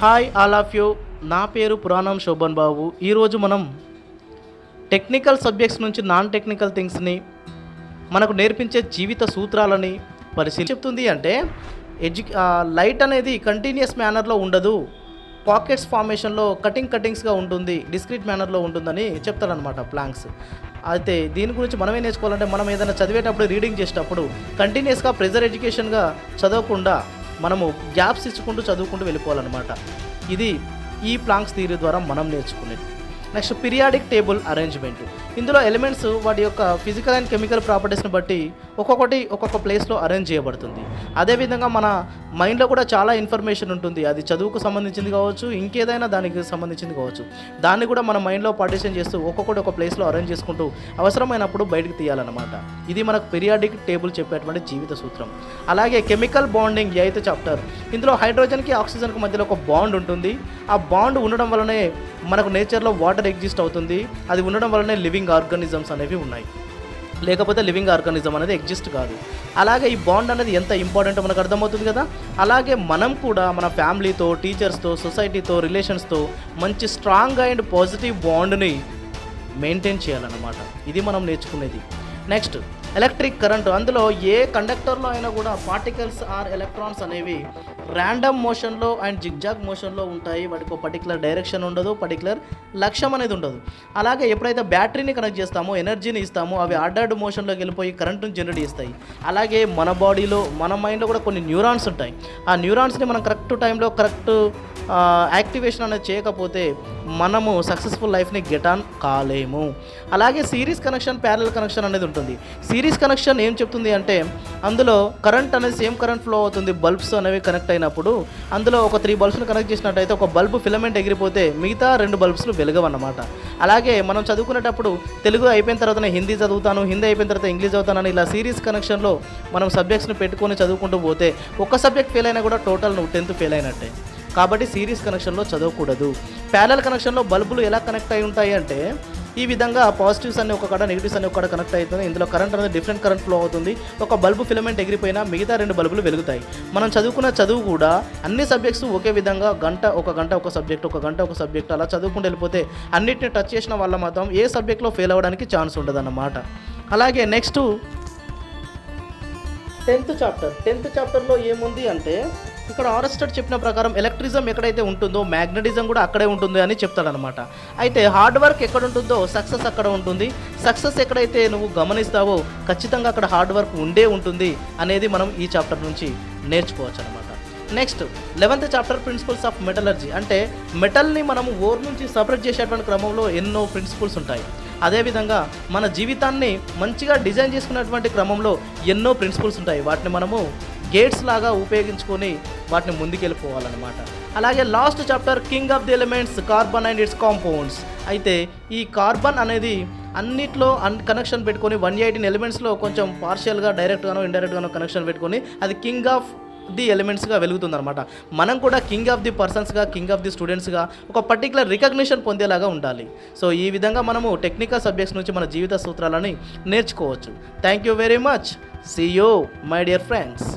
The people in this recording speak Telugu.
Hi all of you. నా పేరు పురాణం శోభన్ బాబు. ఈరోజు మనం టెక్నికల్ సబ్జెక్ట్స్ నుంచి నాన్ టెక్నికల్ థింగ్స్ని మనకు నేర్పించే జీవిత సూత్రాలని చెప్తుంది. అంటే లైట్ అనేది కంటిన్యూస్ మేనర్లో ఉండదు, పాకెట్స్ ఫార్మేషన్లో కటింగ్స్గా ఉంటుంది, డిస్క్రీట్ మేనర్లో ఉంటుందని చెప్తారనమాట ప్లాంక్స్. అయితే దీని గురించి మనమే నేర్చుకోవాలంటే మనం ఏదైనా చదివేటప్పుడు రీడింగ్ చేసేటప్పుడు కంటిన్యూస్గా ప్రెజర్ ఎడ్యుకేషన్గా చదవకుండా మనము గ్యాప్స్ ఇచ్చుకుంటూ చదువుకుంటూ వెళ్ళిపోవాలన్నమాట. ఇది ఈ ప్లాంక్స్ థియరీ ద్వారా మనం నేర్చుకునేది. Next periodic table arrangement. ఇందులో ఎలిమెంట్స్ వాటి యొక్క ఫిజికల్ అండ్ కెమికల్ ప్రాపర్టీస్ని బట్టి ఒక్కొక్క ప్లేస్లో అరేంజ్ చేయబడుతుంది. అదేవిధంగా మన మైండ్లో కూడా చాలా ఇన్ఫర్మేషన్ ఉంటుంది, అది చదువుకు సంబంధించింది కావచ్చు, ఇంకేదైనా దానికి సంబంధించింది కావచ్చు. దాన్ని కూడా మన మైండ్లో పార్టిషన్ చేస్తూ ఒక ప్లేస్లో అరేంజ్ చేసుకుంటూ అవసరమైనప్పుడు బయటకు తీయాలన్నమాట. ఇది మనకు పీరియాడిక్ టేబుల్ చెప్పేటువంటి జీవిత సూత్రం. అలాగే కెమికల్ బాండింగ్ 8th చాప్టర్. ఇందులో హైడ్రోజన్కి ఆక్సిజన్కి మధ్యలో ఒక బాండ్ ఉంటుంది. ఆ బాండ్ ఉండడం వల్లనే మనకు నేచర్లో వాటర్ ఎగ్జిస్ట్ అవుతుంది. అది ఉండడం వల్లనే లివింగ్ ఆర్గానిజమ్స్ అనేవి ఉన్నాయి, లేకపోతే లివింగ్ ఆర్గానిజం అనేది ఎగ్జిస్ట్ కాదు. అలాగే ఈ బాండ్ అనేది ఎంత ఇంపార్టెంటో మనకు అర్థమవుతుంది కదా. అలాగే మనం కూడా మన ఫ్యామిలీతో, టీచర్స్తో, సొసైటీతో, రిలేషన్స్తో మంచి స్ట్రాంగ్ అండ్ పాజిటివ్ బాండ్ని మెయింటైన్ చేయాలన్నమాట. ఇది మనం నేర్చుకునేది. Next electric current. అందులో ఏ కండక్టర్లో అయినా కూడా పార్టికల్స్ ఆర్ ఎలక్ట్రాన్స్ అనేవి ర్యాండమ్ మోషన్లో అండ్ జిగ్జాగ్ మోషన్లో ఉంటాయి. వాటికి ఒక పర్టికులర్ డైరెక్షన్ ఉండదు, పర్టికులర్ లక్ష్యం అనేది ఉండదు. అలాగే ఎప్పుడైతే బ్యాటరీని కనెక్ట్ చేస్తామో, ఎనర్జీని ఇస్తామో, అవి ఆర్డర్డ్ మోషన్లోకి వెళ్ళిపోయి కరెంటుని జనరేట్ చేస్తాయి. అలాగే మన బాడీలో, మన మైండ్లో కూడా కొన్ని న్యూరాన్స్ ఉంటాయి. ఆ న్యూరాన్స్ని మనం కరెక్ట్ టైంలో కరెక్ట్ యాక్టివేషన్ అనేది చేయకపోతే మనము సక్సెస్ఫుల్ లైఫ్ని గెట్ ఆన్ కాలేము. అలాగే సిరీస్ కనెక్షన్, ప్యారలల్ కనెక్షన్ అనేది ఉంటుంది. సిరీస్ కనెక్షన్ ఏం చెప్తుంది అంటే అందులో కరెంట్ అనేది సేమ్ కరెంట్ ఫ్లో అవుతుంది. బల్బ్స్ అనేవి కనెక్ట్ అయినప్పుడు అందులో ఒక 3 బల్బ్స్ని కనెక్ట్ చేసినట్టయితే ఒక బల్బ్ ఫిలమెంట్ ఎగిరిపోతే మిగతా 2 బల్బ్స్లు వెలగవన్నమాట. అలాగే మనం చదువుకునేటప్పుడు తెలుగు అయిపోయిన తర్వాత హిందీ చదువుతాను, హిందీ అయిపోయిన తర్వాత ఇంగ్లీష్ చదువుతానని ఇలా సిరీస్ కనెక్షన్లో మనం సబ్జెక్ట్స్ని పెట్టుకొని చదువుకుంటూ పోతే ఒక సబ్జెక్ట్ ఫెయిల్ అయినా కూడా టోటల్ నువ్వు 10th ఫెయిల్ అయినట్టే. కాబట్టి సిరీస్ కనెక్షన్లో చదవకూడదు. ప్యారలల్ కనెక్షన్లో బల్బులు ఎలా కనెక్ట్ అయి ఉంటాయి అంటే ఈ విధంగా పాజిటివ్స్ అన్ని ఒక కాడ, నెగిటివ్స్ అన్ని ఒక కాడ కనెక్ట్ అవుతుంది. ఇందులో కరెంట్ అనేది డిఫరెంట్ కరెంట్ ఫ్లో అవుతుంది. ఒక బల్బు ఫిలమెంట్ ఎగిరిపోయినా మిగతా 2 బల్బులు వెలుగుతాయి. మనం చదువుకున్న చదువు కూడా అన్ని సబ్జెక్ట్స్ ఒకే విధంగా ఒక గంట ఒక సబ్జెక్ట్ అలా చదువుకుంటూ వెళ్ళిపోతే అన్నిటిని టచ్ చేసిన వల్ల మాత్రం ఏ సబ్జెక్ట్లో ఫెయిల్ అవ్వడానికి ఛాన్స్ ఉండదన్నమాట. అలాగే నెక్స్ట్ 10th చాప్టర్లో ఏముంది అంటే ఇక్కడ ఆరెస్టెడ్ చెప్పిన ప్రకారం ఎలక్ట్రిజం ఎక్కడైతే ఉంటుందో మ్యాగ్నెటిజం కూడా అక్కడే ఉంటుంది అని చెప్తాడనమాట. అయితే హార్డ్ వర్క్ ఎక్కడ ఉంటుందో సక్సెస్ అక్కడ ఉంటుంది. సక్సెస్ ఎక్కడైతే నువ్వు గమనిస్తావో ఖచ్చితంగా అక్కడ హార్డ్ వర్క్ ఉంటుంది అనేది మనం ఈ చాప్టర్ నుంచి నేర్చుకోవచ్చు అనమాట. Next 11th chapter principles of metallurgy. అంటే మెటల్ని మనము ఓర్ నుంచి సపరేట్ చేసేటువంటి క్రమంలో ఎన్నో ప్రిన్సిపల్స్ ఉంటాయి. అదేవిధంగా మన జీవితాన్ని మంచిగా డిజైన్ చేసుకునేటువంటి క్రమంలో ఎన్నో ప్రిన్సిపల్స్ ఉంటాయి. వాటిని మనము గేట్స్ లాగా ఉపయోగించుకొని వాటిని ముందుకెళ్ళిపోవాలన్నమాట. అలాగే last chapter king of the elements, carbon and it's compounds. అయితే ఈ కార్బన్ అనేది అన్నిట్లో కనెక్షన్ పెట్టుకొని 118 ఎలిమెంట్స్లో కొంచెం పార్షియల్గా డైరెక్ట్గానో ఇండైరెక్ట్గానో కనెక్షన్ పెట్టుకొని అది కింగ్ ఆఫ్ ది ఎలిమెంట్స్గా వెలుగుతుందన్నమాట. మనం కూడా కింగ్ ఆఫ్ ది పర్సన్స్గా, కింగ్ ఆఫ్ ది స్టూడెంట్స్గా ఒక పర్టికులర్ రికగ్నిషన్ పొందేలాగా ఉండాలి. సో ఈ విధంగా మనము టెక్నికల్ సబ్జెక్ట్స్ నుంచి మన జీవిత సూత్రాలని నేర్చుకోవచ్చు. Thank you very much. See you my dear friends.